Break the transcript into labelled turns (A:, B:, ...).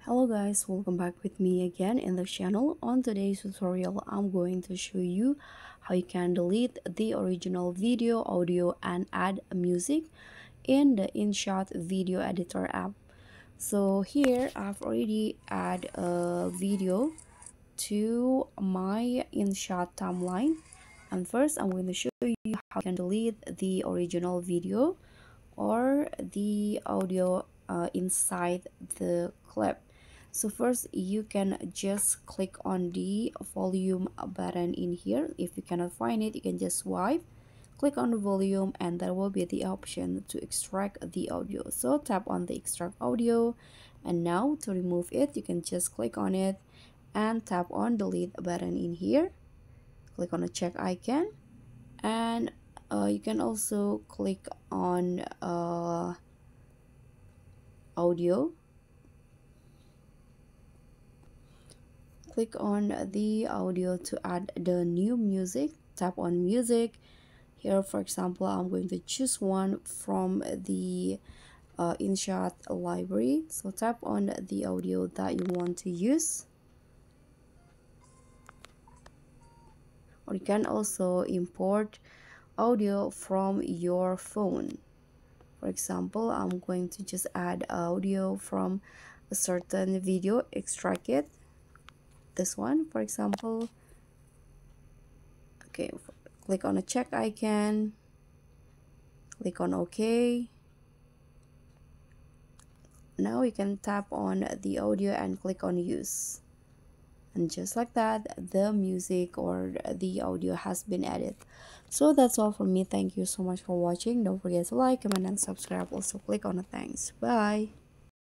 A: Hello guys, welcome back with me again in the channel. On today's tutorial, I'm going to show you how you can delete the original video, audio, and add music in the inShot video editor app. So here I've already add a video to my inShot timeline. And first I'm going to show you how you can delete the original video or the audio inside the clip. So first you can just click on the volume button in here. If you cannot find it, you can just swipe, click on the volume, and there will be the option to extract the audio. So tap on the extract audio, and now to remove it, you can just click on it and tap on delete button in here. Click on the check icon, and you can also click on audio. Click on the audio to add the new music. Tap on music. Here, for example, I'm going to choose one from the inShot library. So tap on the audio that you want to use. Or you can also import audio from your phone. For example, I'm going to just add audio from a certain video, extract it. This one, for example. Okay, click on a check icon, click on OK. Now you can tap on the audio and click on use. And just like that, the music or the audio has been added. So that's all from me. Thank you so much for watching. Don't forget to like, comment, and subscribe. Also click on the thanks. Bye.